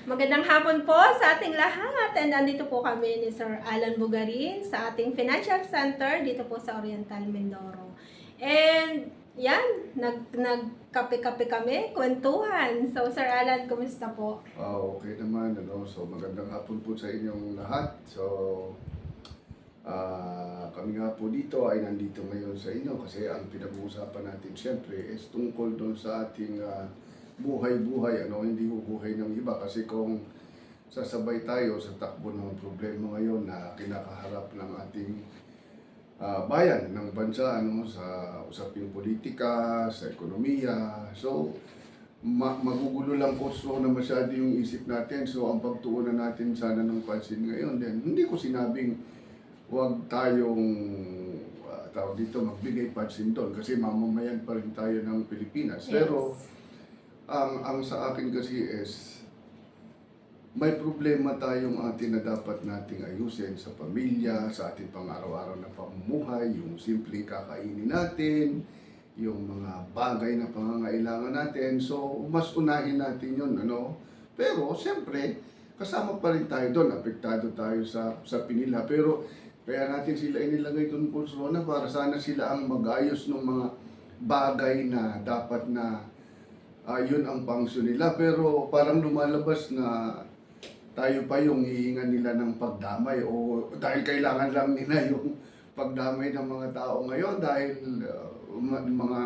Magandang hapon po sa ating lahat. And nandito po kami ni Sir Alan Bugarin sa ating Financial Center dito po sa Oriental Mindoro. And yan, nagkape-kape kami, kwentuhan. So Sir Alan, kumusta po? Okay naman, So, magandang hapon po sa inyong lahat. So, kami nga po dito ay nandito ngayon sa inyo kasi ang pinag-uusapan natin siyempre is tungkol doon sa ating buhay-buhay, hindi po buhay ng iba. Kasi kung sasabay tayo sa takbo ng problema ngayon na kinakaharap ng ating bayan ng bansa, sa usaping politika, sa ekonomiya. So, magugulo lang po na masyado yung isip natin. So, ang pagtuunan natin sana ng pansin ngayon din. Hindi ko sinabing huwag tayong tawag dito, magbigay pansin doon kasi mamamayan pa rin tayo ng Pilipinas. Yes. Pero, ang sa akin kasi is may problema tayong atin na dapat nating ayusin sa pamilya, sa ating pang-araw-araw na pamumuhay, yung simpleng kakainin natin, yung mga bagay na pangangailangan natin. So, mas unahin natin yun, Pero, siyempre, kasama pa rin tayo doon. Apektado tayo sa pinila. Pero, kaya natin sila inilagay doon po na para sana sila ang mag-ayos ng mga bagay na dapat na yun ang function nila. Pero, parang lumalabas na tayo pa yung hihingan nila ng pagdamay o dahil kailangan lang nila yung pagdamay ng mga tao ngayon dahil mga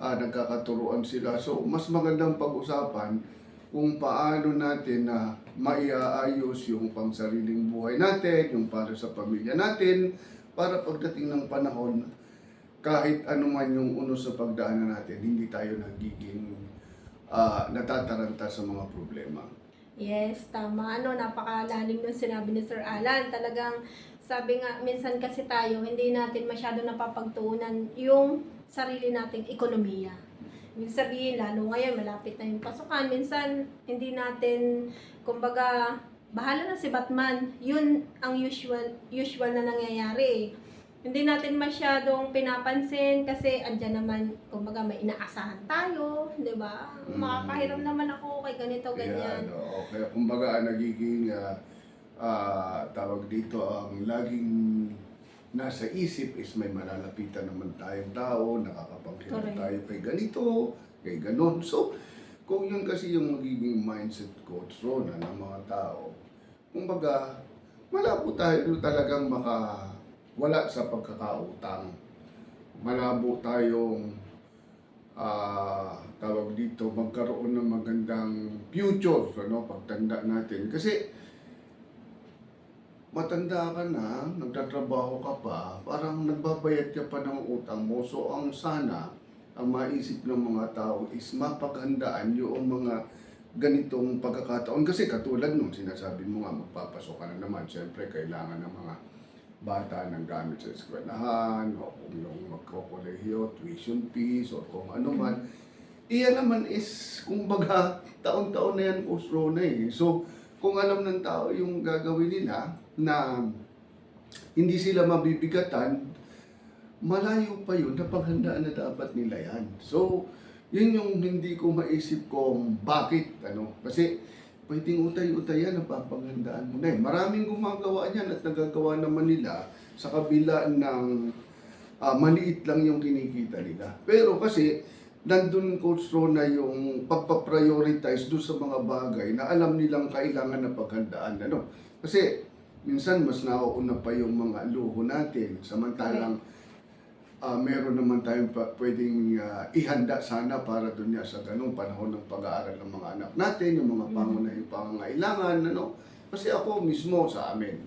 nagkakaturuan sila. So, mas magandang pag-usapan kung paano natin na maiaayos yung pangsariling buhay natin, yung para sa pamilya natin, para pagdating ng panahon, kahit ano man yung unos sa pagdaanan natin, hindi tayo nagiging natataranta sa mga problema. Yes, tama. Napakalalim ng sinabi ni Sir Alan. Talagang sabi nga, minsan kasi tayo, hindi natin masyado napapagtuunan yung sarili nating ekonomiya. Ibig sabihin, lalo ngayon, malapit na yung pasukan. Minsan, hindi natin, kumbaga, bahala na si Batman. Yun ang usual na nangyayari. Hindi natin masyadong pinapansin kasi andyan naman, kumbaga, may inaasahan tayo, di ba? Makakahiram naman ako kay ganito, ganyan. Kaya kumbaga, nagiging tawag dito, ang laging nasa isip is may malalapitan naman tayong tao, nakakapaghiram tayo kay ganito, kay ganon. So, kung yun kasi yung magiging mindset coach Rona ng mga tao, kumbaga, malabo tayo talagang wala sa pagkakautang. Malabo tayong tawag dito, magkaroon ng magandang future, pagtanda natin. Kasi matanda ka na, nagtatrabaho ka pa, parang nagbabayad ka pa ng utang mo. So, ang sana, ang maisip ng mga tao is mapaghandaan yung mga ganitong pagkakataon. Kasi katulad nung sinasabi mo nga, magpapasok ka na naman, siyempre kailangan ng mga bata ng gamit sa eskwelahan, o kung yung magkokolehiyo, tuition fees, o kung ano man. Iyan naman is, kumbaga, taon-taon na yan usro na eh. So, kung alam ng tao yung gagawin nila, na hindi sila mabibigatan, malayo pa yun na paghandaan na dapat nila yan. So, yun yung hindi ko maisip kung bakit, kasi pwedeng utay-utay yan, napapaghandaan mo na eh. Maraming gumagawa niyan at nagagawa naman nila sa kabila ng maliit lang yung kinikita nila. Pero kasi, nandun Coach Rona yung pagpaprioritize doon sa mga bagay na alam nilang kailangan na paghandaan. Kasi, minsan mas nauuna pa yung mga luho natin. Samantalang, meron naman tayong pwedeng ihanda sana para doon niya sa ganung panahon ng pag-aaral ng mga anak natin, yung mga pangunahing pangangailangan, Kasi ako mismo sa amin,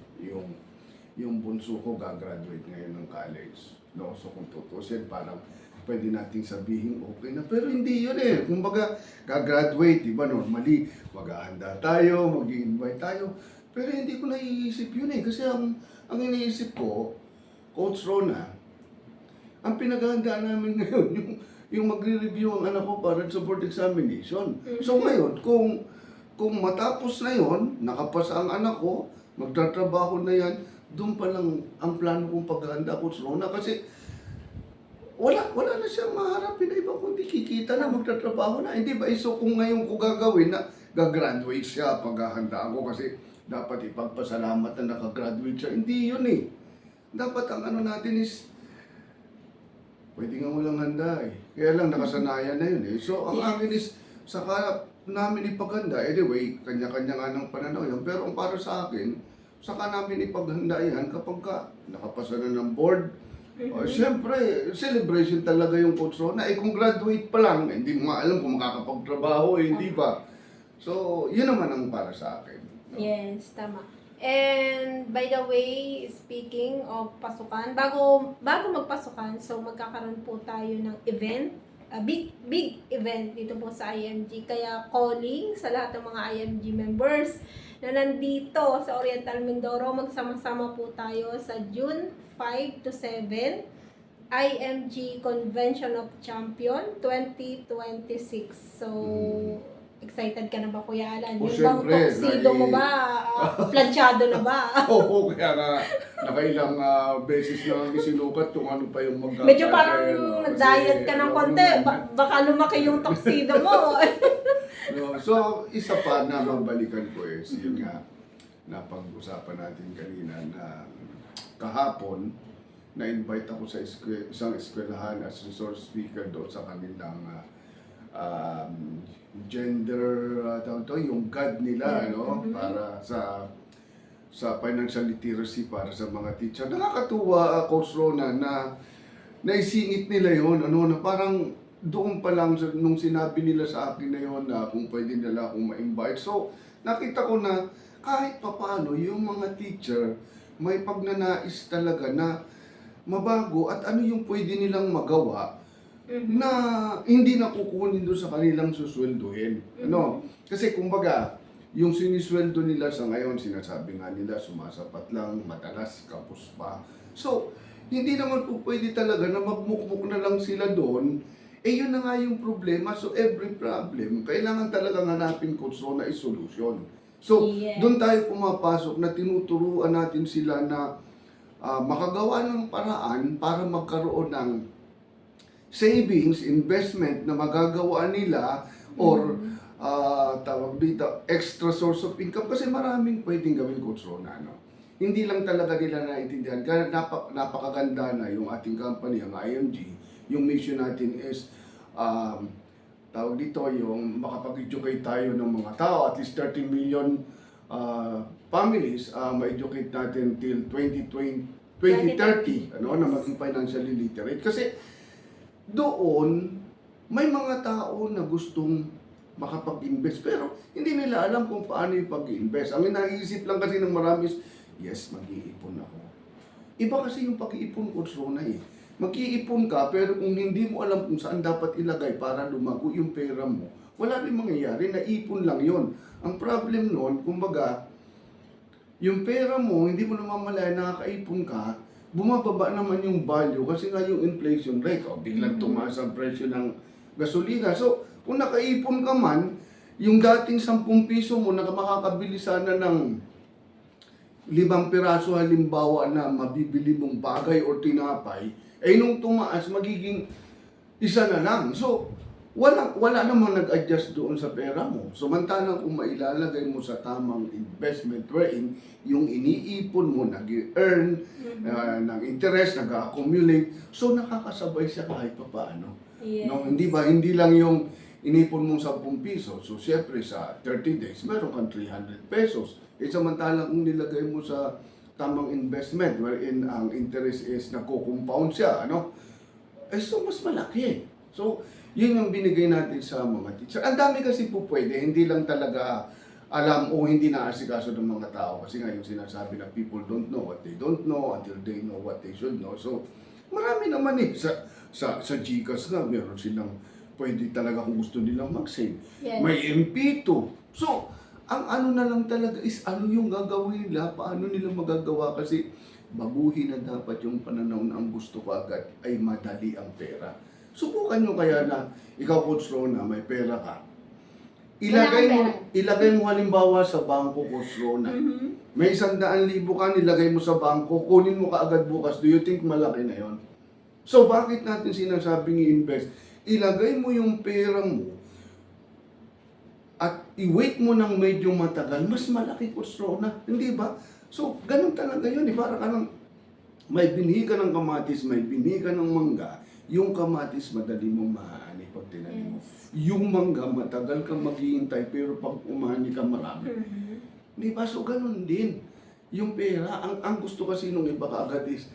yung bunso ko gagraduate ngayon ng college. So kung tutusin, parang pwede nating sabihin okay na. Pero hindi yun eh. Kumbaga, gagraduate, di ba? Normally, maghahanda tayo, mag-i-invite tayo. Pero hindi ko naiisip yun eh. Kasi ang iniisip ko, Coach Rona, ang pinaghahandaan namin ngayon, yung magre-review ang anak ko para sa board examination. So ngayon, kung matapos na yon, nakapasa ang anak ko, magtatrabaho na yan, doon pa lang ang plano kong paghahanda ko sa Rona. Kasi wala na siyang maharapin na iba kundi kikita na, magtatrabaho na. Hindi ba? So kung ngayon ko gagawin na gagraduate siya, paghahandaan ko kasi dapat ipagpasalamat na nakagraduate siya. Hindi yun eh. Dapat ang ano natin is, pwede nga walang handa eh. Kaya lang nakasanayan na yun eh. So ang akin is, saka namin ipaghanda, anyway, kanya-kanya nga ng pananaw yan. Pero ang para sa akin, saka namin ipaghanda yan kapag nakapasa na ng board. Siyempre, celebration talaga yung Coach Rona. Kung graduate pa lang, hindi mo nga alam kung makakapagtrabaho hindi ba? So, yun naman ang para sa akin. No? Yes, tama. And by the way, speaking of pasukan, bago magpasukan, so magkakaroon po tayo ng event, a big event dito po sa IMG. Kaya calling sa lahat ng mga IMG members na nandito sa Oriental Mindoro, magsama-sama po tayo sa June 5 to 7, IMG Convention of Champion 2026. So, excited ka na ba, Kuya Alan? O, Yung bang syempre, tuxedo mo ba? Planchado na ba? Oo, kaya nga nakailang beses na ang isinukat kung ano pa yung magkakasya. Medyo parang nag-diet ka ng konti. Baka lumaki yung tuxedo mo. No, so, isa pa na mabalikan ko is yun nga, napag-usapan natin kanina na kahapon, na-invite ako sa isang eskwelahan as resource speaker doon sa kanilang gender, yung God nila, ano, para sa financial literacy para sa mga teacher. Nakakatuwa, Coach Rona, na naisingit nila yon, ano, na parang doon pa lang nung sinabi nila sa akin na yon na kung pwede nila akong ma-invite. So, nakita ko na kahit papano yung mga teacher may pagnanais talaga na mabago at ano yung pwede nilang magawa na hindi nakukunin doon sa kanilang susweldohin. Ano? Kasi kumbaga, yung sinisweldo nila sa ngayon, sinasabi nga nila, sumasapat lang, matalas, kapos pa. So, hindi naman po pwede talaga na magmukmuk na lang sila doon. Yun na nga yung problema. So, every problem, kailangan talaga hanapin, Coach Rona, is solution. So, doon tayo pumapasok na tinuturuan natin sila na makagawa ng paraan para magkaroon ng savings, investment na magagawa nila or tawag dito, extra source of income kasi maraming pwedeng gawin, Coach Rona, no? Hindi lang talaga nila naiintindihan. Kaya napakaganda na yung ating company, ang IMG, yung mission natin is tawag dito, yung makapag-educate tayo ng mga tao, at least 30 million families, ma-educate natin till 2030, ano, na maging financially literate. Kasi doon, may mga tao na gustong makapag-invest pero hindi nila alam kung paano yung pag-invest. Ang naisip lang kasi ng marami is, yes, mag-iipon ako. Iba kasi yung pag-iipon, Coach Rona eh. Mag-iipon ka pero kung hindi mo alam kung saan dapat ilagay para lumago yung pera mo, wala rin mangyayari, naipon lang yon. Ang problem noon, kumbaga, yung pera mo, hindi mo namamalayan, nakakaipon ka, bumababa naman yung value kasi nga yung inflation rate, biglang tumaas ang presyo ng gasolina. So, kung nakaipon ka man, yung dating 10 piso mo na makakabili sana ng 5 piraso halimbawa na mabibili mong bagay o tinapay, nung tumaas, magiging isa na lang. So, wala namang nag-adjust doon sa pera mo. Samantalang kung mailalagay mo sa tamang investment wherein yung iniipon mo nag-earn ng interest, nag-accumulate, so nakakasabay siya kahit pa paano. Yes. No, hindi ba? Hindi lang yung inipon mong 10 piso. So, siyempre sa 30 days, meron kang 300 pesos. Samantalang kung nilagay mo sa tamang investment wherein ang interest is nagko-compound siya, ano? So, mas malaki. So, yun yung binigay natin sa mga teacher. Ang dami kasi po pwede, hindi lang talaga alam o hindi naasikaso ng mga tao. Kasi nga yung sinasabi na people don't know what they don't know until they know what they should know. So, marami naman eh. Sa GCash nga, meron silang pwede talaga kung gusto nilang mag-save. Yes. May MP2. So, ang ano na lang talaga is ano yung gagawin nila, paano nila magagawa kasi baguhin na dapat yung pananaw na ang gusto ko agad ay madali ang pera. Subukan nyo kaya na ikaw, Coach Rona, may pera ka. Ilagay mo halimbawa sa bangko, Coach Rona. May 100,000 ka, nilagay mo sa bangko, kunin mo kaagad bukas. Do you think malaki na yon? So, bakit natin sinasabing i-invest? Ilagay mo yung pera mo at i-wait mo ng medyo matagal, mas malaki Coach Rona, hindi ba? So, ganun talaga yun. Para ka ng, may binhi ka ng kamatis, may binhi ka ng mangga, yung kamatis madali mong maaani pag tinanim mo. Yes. Yung mangga, matagal kang maghihintay, pero pag umani ka marami. Di ba? So, ganun din. Yung pera, ang gusto kasi nung iba kaagad is,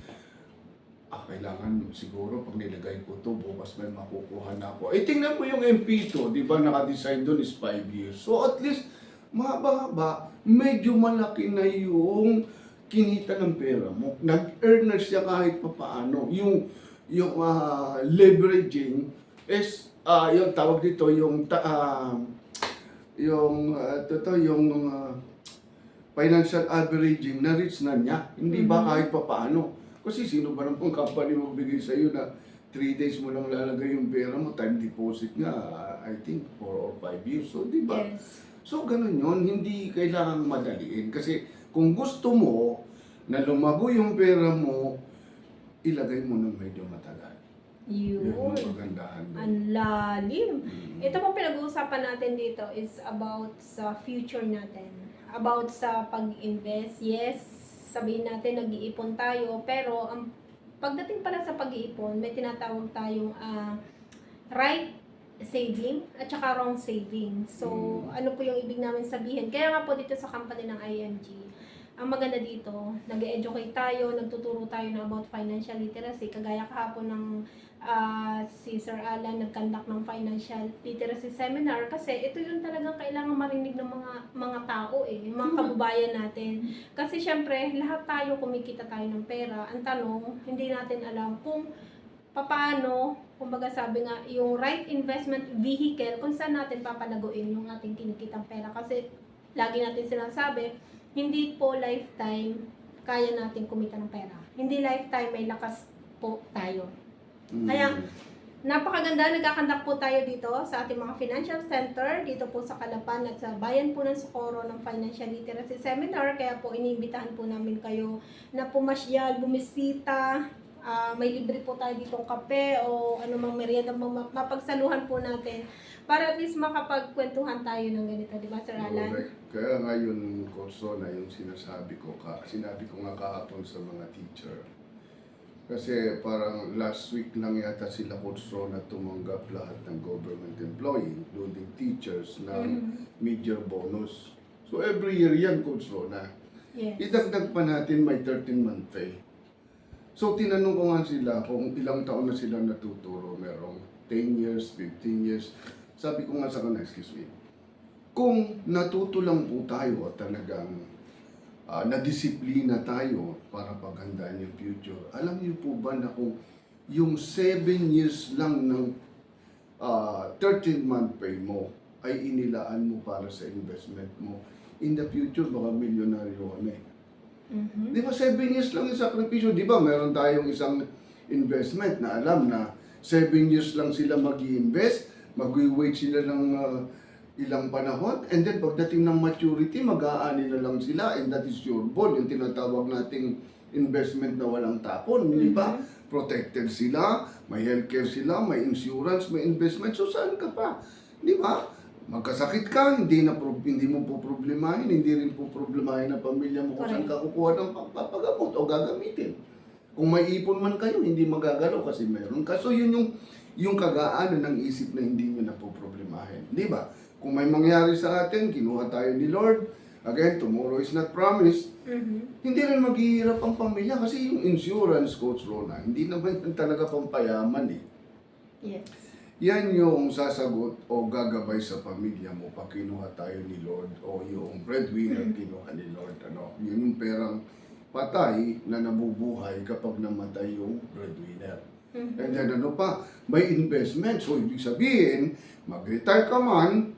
kailangan siguro pag nilagay ko to bukas may makukuha na ako. Tingnan mo yung MP2, di ba naka-design doon is 5 years. So at least, mahaba-haba, medyo malaki na yung kinita ng pera mo. Nag-earn na siya kahit papaano. Yung leveraging is, yung tawag dito, financial averaging na reach na niya. Hindi ba kahit papaano? Kasi sino ba namang company magbigay sa iyo na 3 days mo lang lalagay yung pera mo, time deposit nga, I think 4 or 5 years. So, di ba? Yes. So, ganun yun. Hindi kailangang madaliin. Kasi kung gusto mo na lumago yung pera mo, ilagay mo ng medyo matagal. Yun Yun. ang magandahan doon. Ang lalim. Ito pong pinag-uusapan natin dito is about sa future natin. About sa pag-invest. Yes, sabihin natin nag-iipon tayo, pero ang pagdating pala sa pag-iipon, may tinatawag tayong right saving at saka wrong saving. So, ano po yung ibig namin sabihin? Kaya nga po dito sa company ng IMG, ang maganda dito, nag-educate tayo, nagtuturo tayo na about financial literacy. Kagaya kahapon ng si Sir Alan nag-conduct ng financial literacy seminar kasi ito yung talagang kailangan marinig ng mga tao yung mga kababayan natin. Kasi syempre, lahat tayo kumikita tayo ng pera. Ang tanong, hindi natin alam kung paano, kumbaga sabi nga, yung right investment vehicle, kung saan natin papalaguin yung ating kinikitang pera. Kasi lagi natin sinasabi, hindi po lifetime kaya natin kumita ng pera. Hindi lifetime may lakas po tayo. Kaya, napakaganda, nagkakandak po tayo dito sa ating mga financial center, dito po sa Calapan at sa bayan po ng Socorro ng Financial Literacy Seminar. Kaya po, iniimbitahan po namin kayo na pumasyal, bumisita. May libre po tayo ditong kape o anumang merienda, mapagsaluhan po natin para at least makapagkwentuhan tayo ng ganito, di ba, Sir Alan? Correct. Kaya ngayon, Coach Rona, yung sinabi ko nga kahapon sa mga teacher. Kasi parang last week lang yata sila Coach Rona tumanggap lahat ng government employee, including teachers, ng mid-year bonus. So every year yan, Coach Rona. Yes. Idagdag pa natin may 13-month pay. So tinanong ko nga sila kung ilang taon na sila natuturo. Merong 10 years, 15 years. Sabi ko nga sa kanila, excuse me, kung natuto lang po tayo at talagang nadisiplina tayo para paghandaan yung future. Alam niyo po ba na kung yung 7 years lang ng 13-month pay mo ay inilaan mo para sa investment mo, in the future baka milyonaryo ka na eh. Di ba 7 years lang yung sakripisyo? Di ba meron tayong isang investment na alam na 7 years lang sila mag-i-invest, mag-wait sila ng ilang panahon, and then pagdating ng maturity, mag-aani na lang sila, and that is your bond, yung tinatawag nating investment na walang tapon, di ba? Protected sila, may healthcare sila, may insurance, may investment, so saan ka pa? Di ba? Magkasakit ka, hindi mo po problemahin, hindi rin po problemahin ang pamilya mo kung saan ka kukuha ng papagamot o gagamitin. Kung may ipon man kayo, hindi magagalaw kasi meron ka. So yun yung kagaanan ng isip na hindi nyo na po problemahin. Di ba? Kung may mangyari sa atin, kinuha tayo ni Lord. Again, tomorrow is not promised. Hindi rin maghihirap ang pamilya kasi yung insurance, Coach Rona, hindi naman talaga pampayaman eh. Yes. Yan yung sasagot o gagabay sa pamilya mo pag kinuha tayo ni Lord o yung breadwinner kinuha ni Lord. Yun yung perang patay na nabubuhay kapag namatay yung breadwinner. And then may investment. So ibig sabihin, mag-retire ka man,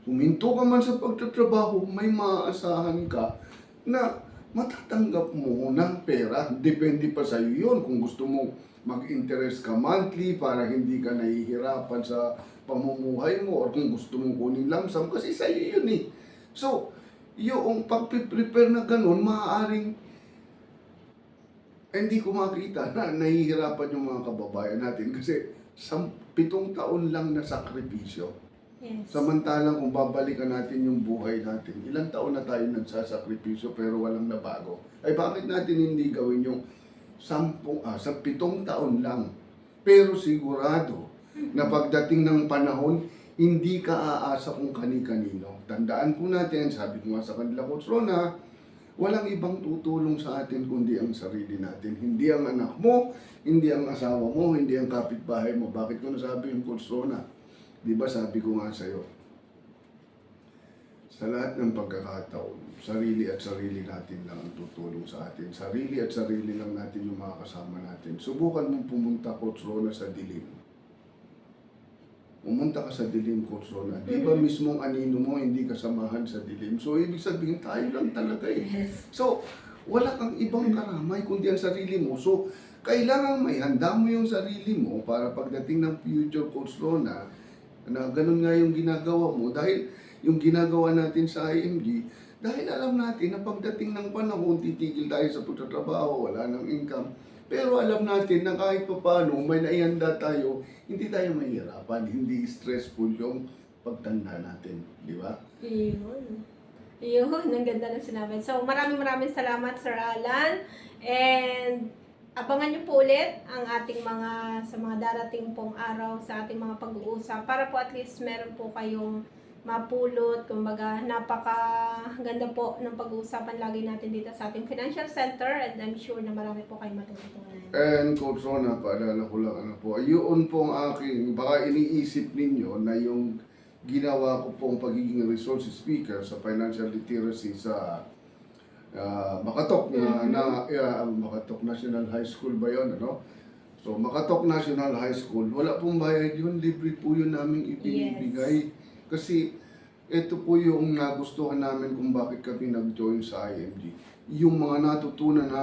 huminto ka man sa pagtatrabaho, may maaasahan ka na matatanggap mo ng pera. Depende pa sa iyo yun. Kung gusto mo mag-interest ka monthly para hindi ka nahihirapan sa pamumuhay mo, or kung gusto mong kunin lamsam, kasi sa iyo yun eh. So, yung pag-prepare na ganun, maaaring hindi ko makita na nahihirapan yung mga kababayan natin kasi 7 taon lang na sakripisyo. Yes. Samantalang kung babalikan natin yung buhay natin, ilang taon na tayo nagsasakripisyo pero walang nabago. Ay bakit natin hindi gawin yung 7 taon lang? Pero sigurado na pagdating ng panahon, hindi ka aasa kung kani-kanino. Tandaan po natin, sabi ko nga sa kanila, Coach Rona, walang ibang tutulong sa atin kundi ang sarili natin. Hindi ang anak mo, hindi ang asawa mo, hindi ang kapitbahay mo. Bakit ko nasabi yung Coach Rona? Di ba sabi ko nga sa'yo, sa lahat ng pagkakataon, sarili at sarili natin lang ang tutulong sa atin. Sarili at sarili lang natin yung mga kasama natin. Subukan mong pumunta, Coach Rona, sa dilim. Pumunta ka sa dilim, Coach Rona. Di ba mismong anino mo, hindi kasamahan sa dilim? So, ibig sabihin, tayo lang talaga eh. Yes. So, wala kang ibang karamay kundi ang sarili mo. So, kailangan may handa mo yung sarili mo para pagdating ng future, Coach Rona, na ganun nga yung ginagawa mo. Dahil yung ginagawa natin sa IMG, dahil alam natin na pagdating ng panahon, titigil tayo sa pagtatrabaho, wala nang income. Pero alam natin na kahit pa paano, may naihanda tayo, hindi tayo mahirapan, hindi stressful yung pagtanda natin. Di ba? Iyon. Iyon, ang ganda ng sinabi. So, maraming salamat, Sir Alan. And, abangan niyo po ulit ang ating sa mga darating pong araw sa ating mga pag-uusap para po at least meron po kayong mapulot. Kumbaga, napaka-ganda po ng pag-uusapan lagi natin dito sa ating financial center and I'm sure na marami po kayong matututunan. And Coach Rona, paalala ko lang yun pong aking, baka iniisip ninyo na yung ginawa ko pong pagiging resource speaker sa financial literacy sa Makatok Makatok National High School ba yun, ano? So, Makatok National High School, wala pong bayad yun, libre po yun namin ibinibigay. Kasi, ito po yung nagustuhan namin kung bakit kami nag-join sa IMG. Yung mga natutunan